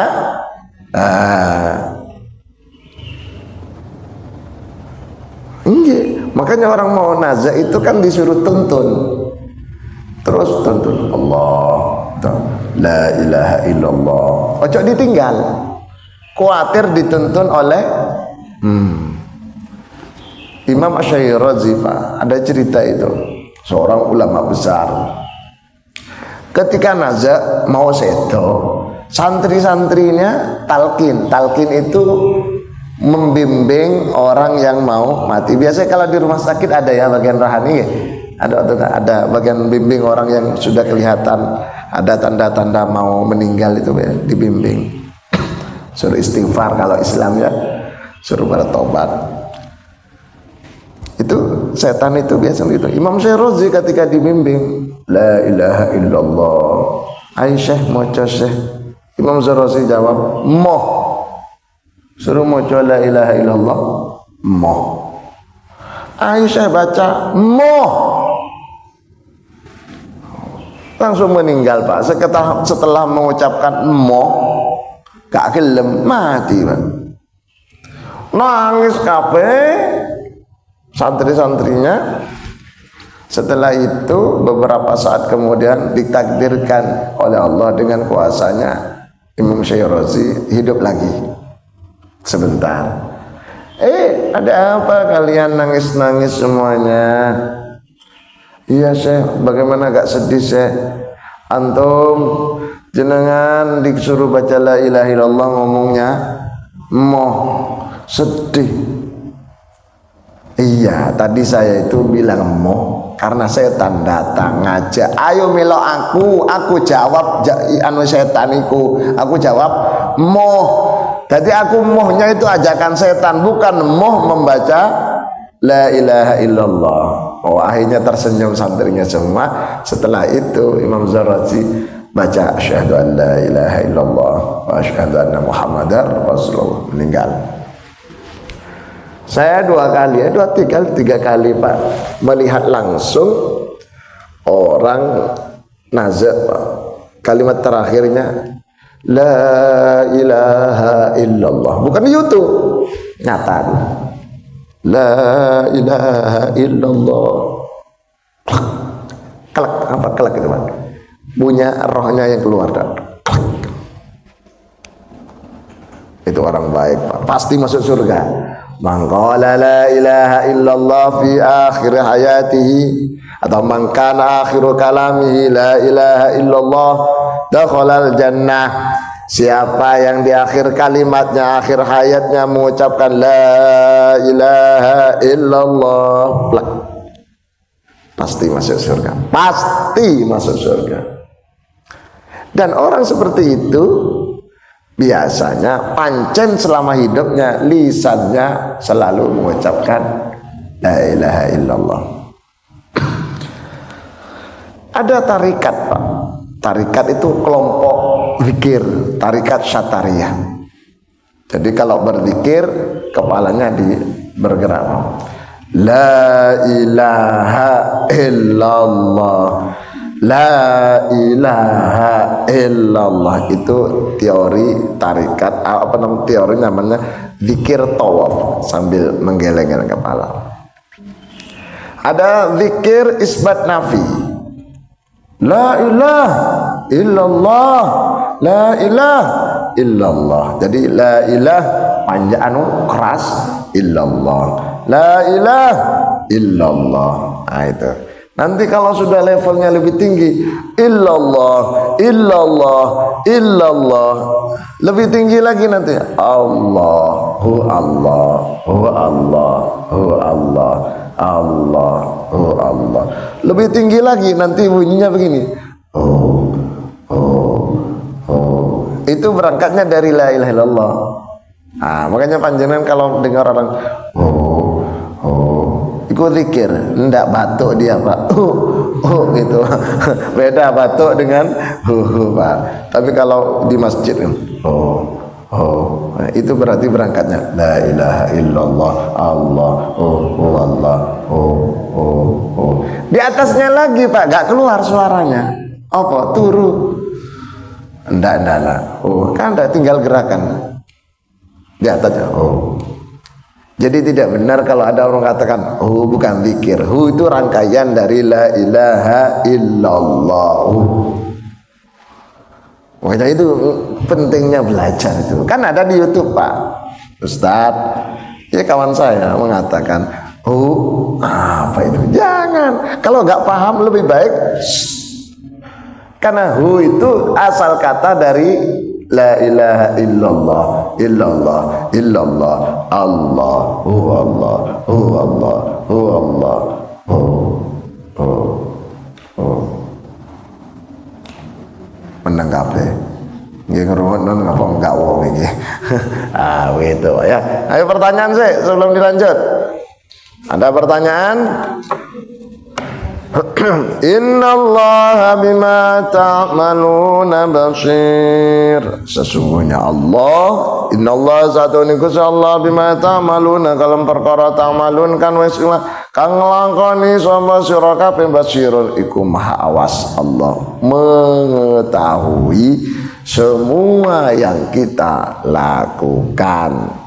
Iya, makanya orang mau nazak itu kan disuruh tuntun. Terus tuntun Allah, la ilaha illallah. Ojo ditinggal. Khawatir dituntun oleh Imam Asy-Syairazi, Pak. Ada cerita itu. Seorang ulama besar. Ketika nazak mau sedo, santri-santrinya talqin. Talqin itu membimbing orang yang mau mati. Biasanya kalau di rumah sakit ada ya bagian rohani ya. Ada bagian bimbing orang yang sudah kelihatan ada tanda-tanda mau meninggal itu ya, dibimbing. Suruh istighfar kalau Islam ya, suruh bertobat. Itu setan itu biasa gitu. Imam Syairazi ketika dibimbing, la ilaha illallah. Aisyah maca Syekh. Imam Syairazi jawab, moh. Suruh maca la ilaha illallah, moh. Aisyah baca, moh. Langsung meninggal, Pak. Setelah mengucapkan moh, gak gelem, mati, Pak. Nangis kabeh santri-santrinya. Setelah itu beberapa saat kemudian ditakdirkan oleh Allah dengan kuasanya Imam Syairazi hidup lagi sebentar. Ada apa kalian nangis-nangis semuanya? Iya Syekh, bagaimana gak sedih Syekh? Antum jenengan disuruh baca la ilaha illallah ngomongnya moh, sedih. Iya, tadi saya itu bilang moh karena setan datang ngajak, ayo melo aku jawab anu setaniku, aku jawab moh. Jadi aku mohnya itu ajakan setan, bukan moh membaca la ilaha illallah. Oh, akhirnya tersenyum santrinya semua. Setelah itu Imam Syairazi baca asyhadu an la ilaha illallah wa asyhadu anna muhammadar rasulullah, meninggal. Saya tiga kali Pak melihat langsung orang nazak, Pak. Kalimat terakhirnya la ilaha illallah, bukan di YouTube, nyata. La ilaha illallah. Kelak, apa kelak itu Pak? Punya rohnya yang keluar dan itu orang baik Pak, pasti masuk surga. Man qala la ilaha illallah fi akhir hayatihi, atau man kana akhiru kalamihi la ilaha illallah dakhalal jannah. Siapa yang di akhir kalimatnya, akhir hayatnya mengucapkan la ilaha illallah, pasti masuk surga. Pasti masuk surga. Dan orang seperti itu biasanya pancen selama hidupnya lisannya selalu mengucapkan la ilaha illallah. Ada tarikat Pak. Tarikat itu kelompok zikir, tarikat syatariyah. Jadi kalau berzikir kepalanya bergerak. La ilaha illallah. La ilaha illallah itu teori tarikat, teori namanya zikir tawaf sambil menggeleng-geleng kepala. Ada zikir isbat nafi. La ilaha illallah, la ilaha illallah. Jadi la ilaha panjang keras, illallah, la ilaha illallah. Nah itu. Nanti kalau sudah levelnya lebih tinggi, illallah, illallah, illallah, lebih tinggi lagi nanti Allahu Allah, hu Allah, hu Allah, Allahu Allah. Lebih tinggi lagi nanti bunyinya begini. Oh, oh, oh. Itu berangkatnya dari la ilaha illallah. Nah, makanya panjenengan kalau dengar orang ikut zikir, ndak batuk dia Pak, gitu. Beda batuk dengan Pak. Tapi kalau di masjid itu berarti berangkatnya la ilaha illallah, Allah, Allah, Di atasnya lagi Pak, gak keluar suaranya. Apa? Turu. Ndak. Kan ndak tinggal gerakan. Di atasnya Jadi tidak benar kalau ada orang katakan hu bukan zikir. Hu itu rangkaian dari la ilaha illallah. Makanya itu pentingnya belajar itu. Kan ada di YouTube Pak Ustadz. Ya kawan saya mengatakan apa itu? Jangan. Kalau nggak paham lebih baik. Karena hu itu asal kata dari la ilaha illallah, illallah, illallah, Allah, hu Allah, hu Allah, hu Allah, hu. Menang kabeh. Nggih ngrungokno ngapa enggak wong iki. Itu ya. Ayo pertanyaan sih sebelum dilanjut. Ada pertanyaan? Innallaha bima ta'maluna basir. Sesungguhnya Allah, innallaha satune Gusti Allah bima ta'maluna kalam perkara ta'malun kan wis kang nglakoni sapa sira kabeh basirun iku maha awas. Allah mengetahui semua yang kita lakukan.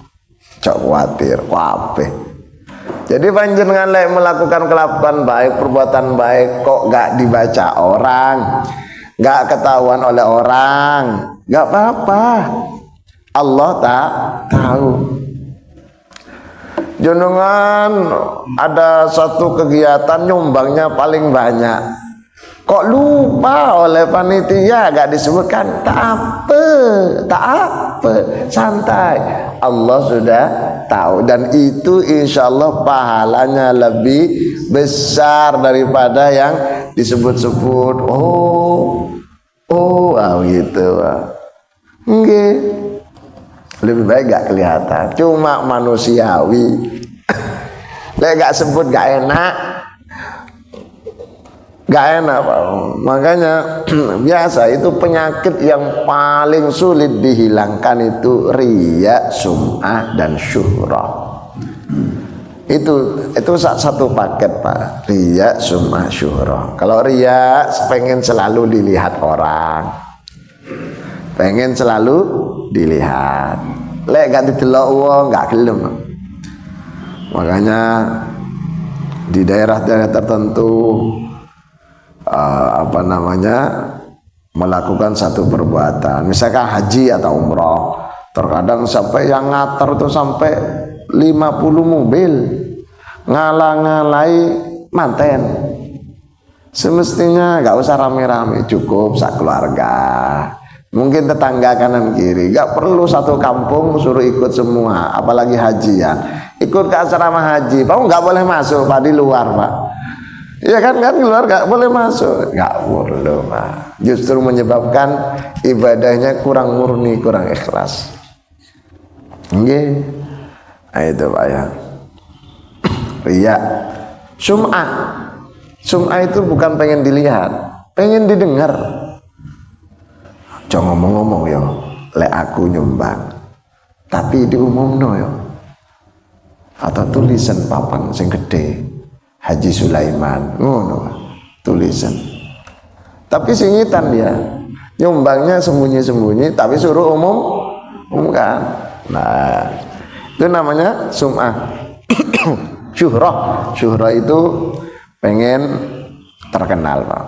Cok khawatir kabeh. Jadi panjenengan lek melakukan kelakuan baik, perbuatan baik kok gak dibaca orang, gak ketahuan oleh orang, gak apa-apa. Allah tak tahu. Jenengan ada satu kegiatan nyumbangnya paling banyak, kok lupa oleh panitia gak disebutkan, tak apa, santai. Allah sudah tahu dan itu insya Allah pahalanya lebih besar daripada yang disebut-sebut. Gitu. Nggih. Lebih baik gak kelihatan, cuma manusiawi. Lek gak sebut gak enak. Gak enak Pak. Makanya biasa itu penyakit yang paling sulit dihilangkan itu riya, sum'ah dan syuhrah. Itu satu paket Pak. Riya, sum'ah, syuhrah. Kalau riya pengen selalu dilihat orang, pengen selalu dilihat. Lek gak didelok wong gak gelem. Makanya di daerah-daerah tertentu melakukan satu perbuatan, misalkan haji atau umroh, terkadang sampai yang ngater itu sampai 50 mobil ngalah-ngalai manten. Semestinya gak usah rame-rame, cukup sak keluarga, mungkin tetangga kanan kiri, gak perlu satu kampung suruh ikut semua, apalagi haji ya. Ikut ke asrama haji, kamu gak boleh masuk Pak, di luar Pak. Iya kan keluar gak boleh masuk, gak perlu Pak. Justru menyebabkan ibadahnya kurang murni, kurang ikhlas. Nggih. Itu Pak ya. Riya. Sum'ah itu bukan pengen dilihat, pengen didengar. Jangan ngomong-ngomong ya, lek aku nyumbang. Tapi diumumno ya. Atau tulisan papan sing gede. Haji Sulaiman, tulisan. Tapi singitan dia, nyumbangnya sembunyi-sembunyi, tapi suruh umumkan. Nah, itu namanya sum'ah. Syuhrah itu pengen terkenal Pak,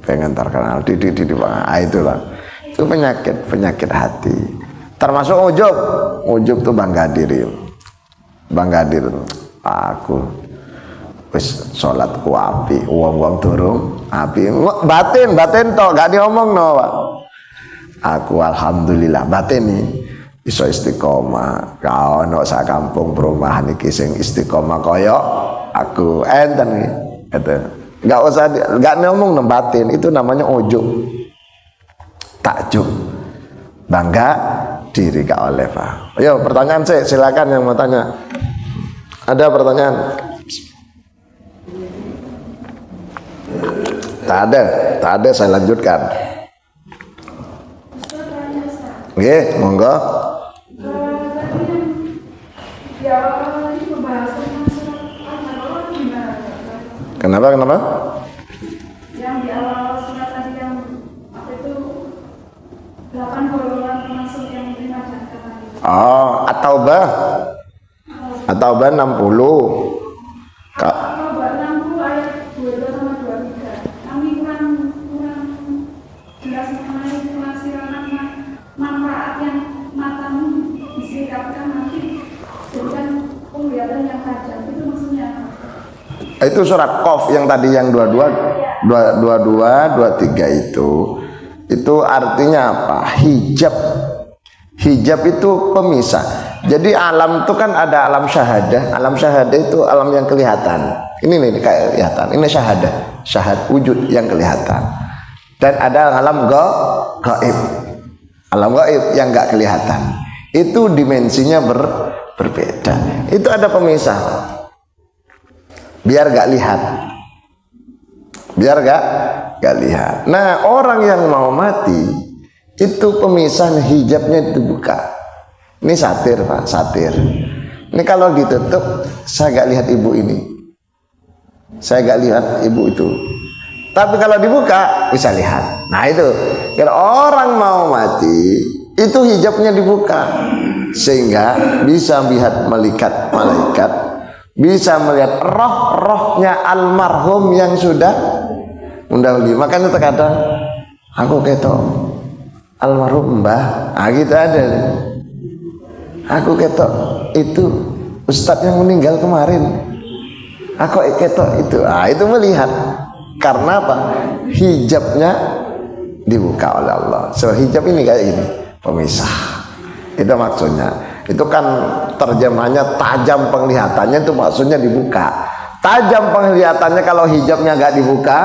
pengen terkenal, di itulah. Itu penyakit hati. Termasuk ujub tuh bangga diri. Aku wis salat ku api, wong-wong durung api. Batin tok gak diomong no, Pak. Aku alhamdulillah batin nih iso istiqomah. Kau ono sak kampung perumahan iki sing istiqomah kaya aku enten iki. Gitu. Gak ngomong no batin, itu namanya ujub. Takjub. Bangga diri gak oleh Pak. Ayo pertanyaan silakan yang mau tanya. Ada pertanyaan? Tak ada, saya lanjutkan. Oke, monggo. Kenapa? Yang di awal surat tadi yang apa itu 8 golongan termasuk yang terima zakat. At-Taubah. atau 60. Kalau buat 60 ayat 22 sama 23, kami kurang jelas mengenai penghasilan manfaat yang matamu disikapkan nanti dengan penglihatan yang tajam, itu maksudnya apa? Itu surat Qaf yang tadi yang 22, 23 itu artinya apa? Hijab. Hijab itu pemisah. Jadi alam itu kan ada alam syahadah. Alam syahadah itu alam yang kelihatan. Ini nih kayak kelihatan. Ini syahadah, wujud yang kelihatan. Dan ada alam gaib. Alam gaib yang enggak kelihatan. Itu dimensinya berbeda. Itu ada pemisah. Biar enggak lihat. Gak lihat. Nah, orang yang mau mati itu pemisah hijabnya dibuka. Ini satir, Pak, satir. Ini kalau ditutup, saya gak lihat ibu ini. Saya gak lihat ibu itu. Tapi kalau dibuka, bisa lihat. Nah itu, kalau orang mau mati, itu hijabnya dibuka. Sehingga bisa melihat malaikat, bisa melihat roh-rohnya almarhum yang sudah mendahului. Makanya terkadang, aku ketok almarhum mbah, gitu ada. Aku ketok itu ustadz yang meninggal kemarin. Aku ketok itu. Itu melihat. Karena apa? Hijabnya dibuka oleh Allah. So hijab ini kayak gini, pemisah. Itu maksudnya. Itu kan terjemahnya tajam penglihatannya, itu maksudnya dibuka. Tajam penglihatannya kalau hijabnya gak dibuka,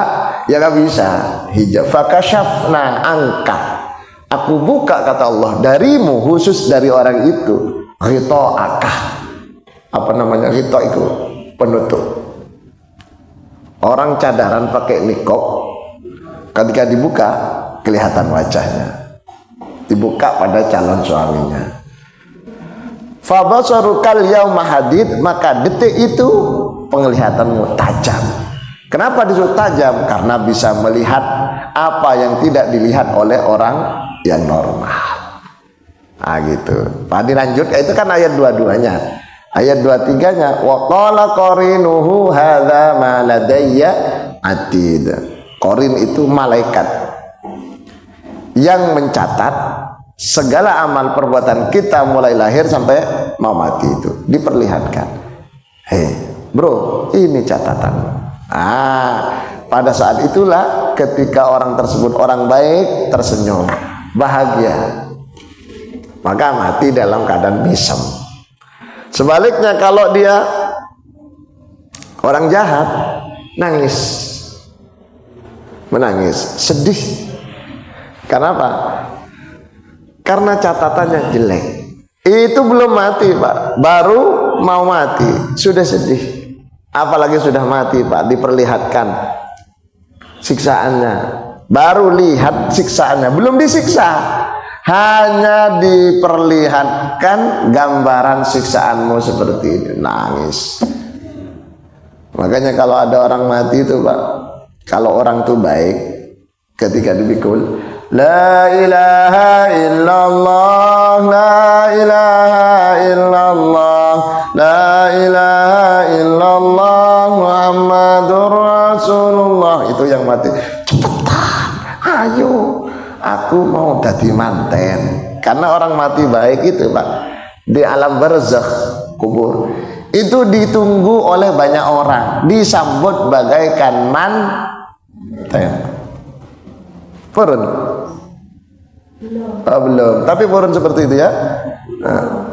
ya gak bisa. Hijab fakashafna angka. Aku buka, kata Allah, darimu, khusus dari orang itu, ghita'aka. Apa namanya ghita' itu? Penutup. Orang cadaran pakai niqab, ketika dibuka kelihatan wajahnya. Dibuka pada calon suaminya. Fabasarukal yauma hadid, maka detik itu penglihatanmu tajam. Kenapa disebut tajam? Karena bisa melihat apa yang tidak dilihat oleh orang yang normal. Gitu. Pak dilanjut, itu kan ayat 22-nya. Ayat 23-nya, wa qala qarinuhu hadza ma ladayya atid. Qarin itu malaikat yang mencatat segala amal perbuatan kita mulai lahir sampai mau mati, itu diperlihatkan. Hei, bro, ini catatan. Pada saat itulah ketika orang tersebut orang baik tersenyum, bahagia, maka mati dalam keadaan bisem. Sebaliknya kalau dia orang jahat, nangis, menangis, sedih. Kenapa? Karena catatannya jelek. Itu belum mati, Pak, baru mau mati sudah sedih. Apalagi sudah mati, Pak, diperlihatkan siksaannya. Baru lihat siksaannya, belum disiksa, hanya diperlihatkan gambaran siksaanmu seperti ini, nangis. Makanya kalau ada orang mati itu, Pak, kalau orang itu baik, ketika dipikul, la ilaha illallah, la ilaha illallah, la ilaha illallah, Muhammadur Rasulullah, itu yang mati, cepetan, ayo, aku mau jadi manten. Karena orang mati baik itu, Pak, di alam barzakh, kubur, itu ditunggu oleh banyak orang, disambut bagaikan manten. Purun? Belum. Tapi purun seperti itu ya.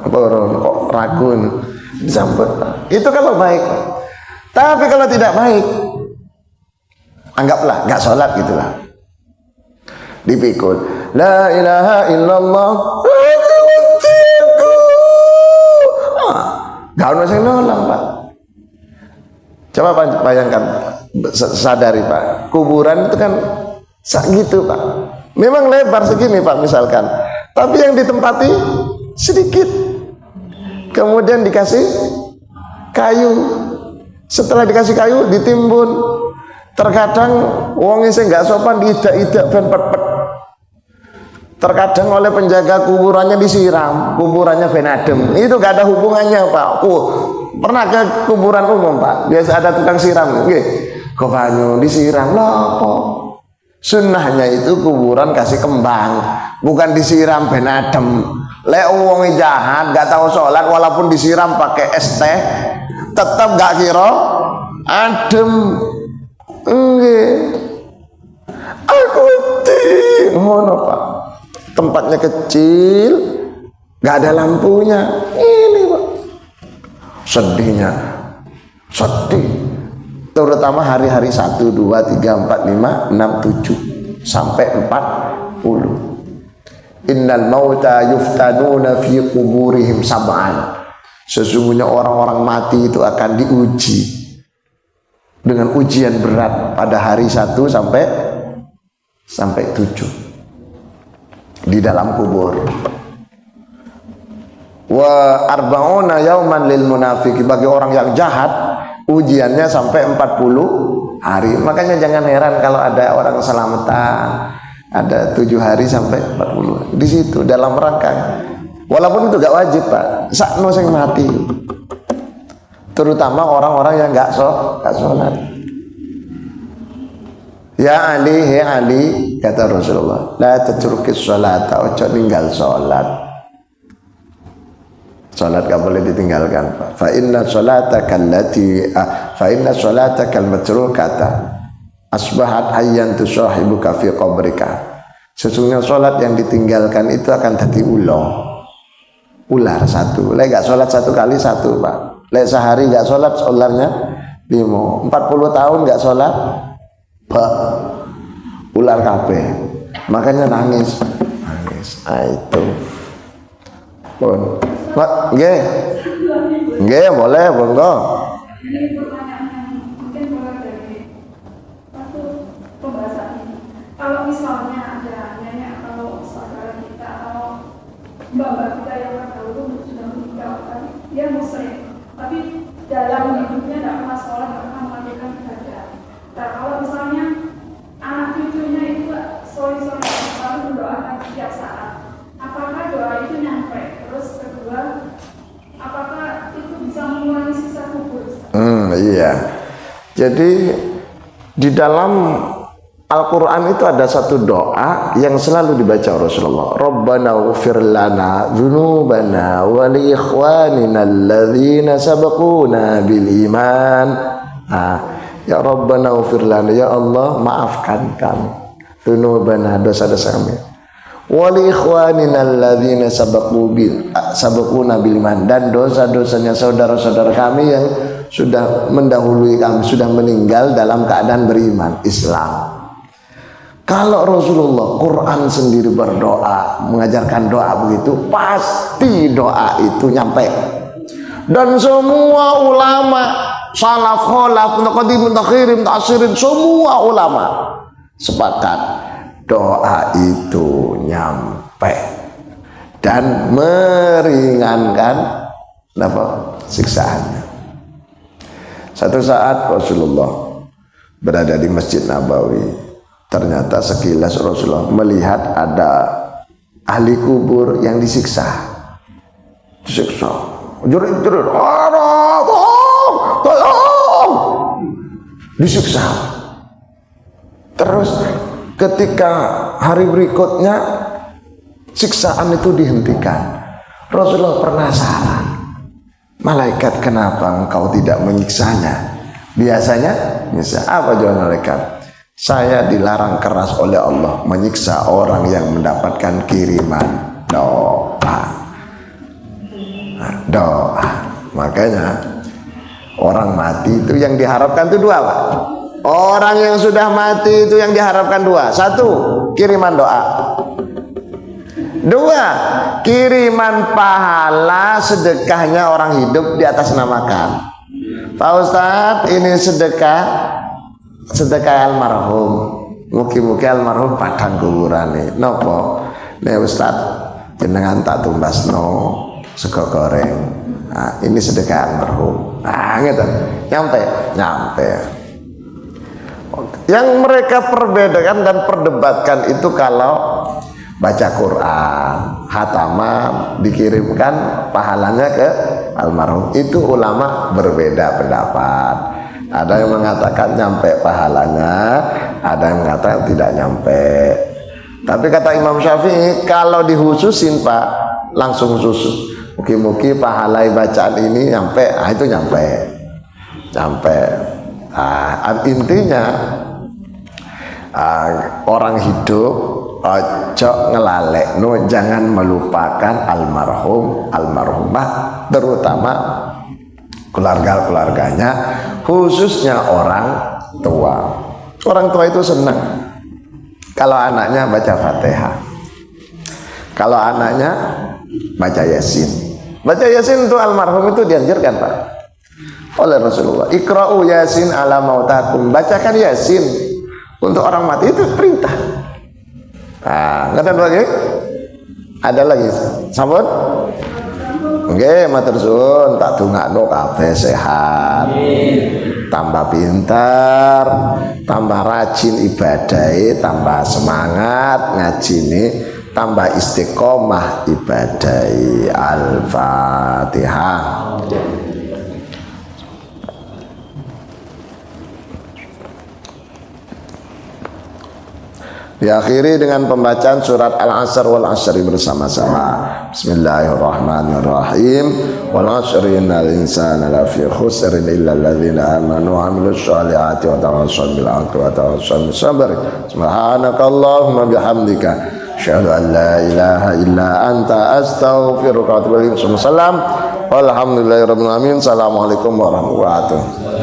Purun kok ragun disambut. Itu kalau baik. Tapi kalau tidak baik, anggaplah nggak sholat gitulah. Dipikul, la ilaha illallah, gak ada yang nolong, Pak. Coba bayangkan, sadari, Pak, kuburan itu kan gitu, Pak, memang lebar segini, Pak, misalkan, tapi yang ditempati sedikit, kemudian dikasih kayu, setelah dikasih kayu ditimbun, terkadang wongnya saya nggak sopan diidak-idak ben pet-pet, terkadang oleh penjaga kuburannya disiram, kuburannya ben adem. Itu gak ada hubungannya, Pak. pernah ke kuburan umum Pak, biasa ada tukang siram, nggih. Kok banyu disiram lho apa? Sunnahnya itu kuburan kasih kembang, bukan disiram ben adem. Lek wong jahat gak tahu sholat walaupun disiram pakai es teh tetap gak kira adem. Nggih. Aku ngono Pak. Tempatnya kecil, gak ada lampunya. Ini Pak. Sedihnya. Sedih. Terutama hari-hari 1, 2, 3, 4, 5, 6, 7 sampai 40. Innal mauta yuftanuna fi kuburihim sab'an. Sesungguhnya orang-orang mati itu akan diuji dengan ujian berat pada hari 1 sampai 7 di dalam kubur. Wa arba'una yauman lil munafiki, bagi orang yang jahat ujiannya sampai 40 hari. Makanya jangan heran kalau ada orang selamatan ada 7 hari sampai 40 di situ dalam rangka, walaupun itu gak wajib Pak, sakno sing mati, terutama orang-orang yang gak sholat. Ya Ali, kata Rasulullah, la tatrukis sholata, ojo ninggal sholat. Sholat gak boleh ditinggalkan Pak. Fa inna sholata kal matrukata asbahat hayyan tusahibuka fi qabrika. Sesungguhnya sholat yang ditinggalkan itu akan jadi ular satu. Lek gak sholat 1 kali 1 Pak. Lek sehari gak sholat ularnya 5. 40 tahun gak sholat Pak, ular kabeh. Makanya nangis. Itu pun Pak, nggih boleh monggo. Ini pertanyaan yang mungkin mulai dari satu pembahasan ini. Kalau misalnya ada nenek atau saudara kita atau mbak-mbak kita yang terdahulu sudah meninggal, tapi dia muslim, tapi dalam hidupnya tidak pernah sholat, tidak pernah melakukan ibadah. Nah, kalau misalnya anak cucunya itu sore-sore selalu mendoakan setiap saat, apakah doa itu nyampe? Terus kedua, apakah itu bisa mengurangi sisa kubur? Iya. Jadi di dalam Al-Quran itu ada satu doa yang selalu dibaca Rasulullah. Rabbana ighfir lana dzunubana wa li ikhwanina alladzina sabaquna bil iman. Ya Rabbana ighfir lana, ya Allah maafkan kami dzunubana, dosa-dosa kami. Wa li ikhwanina alladzina sabaquna bil iman, dan dosa-dosanya saudara-saudara kami yang sudah mendahului kami, sudah meninggal dalam keadaan beriman Islam. Kalau Rasulullah Quran sendiri berdoa, mengajarkan doa begitu, pasti doa itu nyampe. Dan semua ulama salaf khalaf mutaqaddim mutakhirin ta'sirin, semua ulama sepakat doa itu nyampe dan meringankan siksaannya. Satu saat Rasulullah berada di Masjid Nabawi, ternyata sekilas Rasulullah melihat ada ahli kubur yang disiksa, jerit-jerit, tolong, disiksa. Terus ketika hari berikutnya siksaan itu dihentikan, Rasulullah penasaran, malaikat kenapa engkau tidak menyiksanya? Biasanya apa jawaban malaikat? Saya dilarang keras oleh Allah menyiksa orang yang mendapatkan kiriman doa. Makanya orang mati itu yang diharapkan itu 2 Pak. Orang yang sudah mati itu yang diharapkan 2. 1, kiriman doa. 2, kiriman pahala sedekahnya orang hidup di atas namakan. Pak Ustadz, ini sedekah almarhum. Mugi-mugi almarhum padang kuburane. Nopo? Nek Ustadz jenengan tak tumbasno sego goreng. Nah, ini sedekah almarhum. Nah, gitu. Nyampe. Yang mereka perbedakan dan perdebatkan itu kalau baca Quran, hataman, dikirimkan pahalanya ke almarhum. Itu ulama berbeda pendapat. Ada yang mengatakan nyampe pahalanya, ada yang mengatakan tidak nyampe. Tapi kata Imam Syafi'i, kalau dihususin Pak, langsung khusus. Mungkin pahalai bacaan ini nyampe, itu nyampe. Intinya orang hidup ojo ngelalek, jangan melupakan almarhum almarhumah, terutama keluarganya, khususnya orang tua. Orang tua itu senang kalau anaknya baca Fatihah, kalau anaknya baca Yasin. Baca Yasin untuk almarhum itu dianjurkan Pak oleh Rasulullah. Iqra'u Yasin ala mautakum, bacakan Yasin untuk orang mati, itu perintah. Nggak ada lagi? Ada lagi? Sampun? Oke, matur suwun, tak dongakno kabeh sehat. Tambah pintar, tambah rajin ibadai, tambah semangat ngajine, tambah istiqomah ibadai. Al-Fatihah. Diakhiri dengan pembacaan surat Al-Asr wal Asri bersama-sama. Bismillahirrahmanirrahim. Wal asri innal insana lafi khusrin illa alladzina amanu wa amilus solihati wa tawassaw bil haqqi wa tawassaw bis sabr. Subhanakallahumma bihamdika asyhadu an la ilaha illa anta astaghfiruka wa atubu ilaik. Walhamdulillahirabbil alamin. Assalamualaikum warahmatullahi wabarakatuh.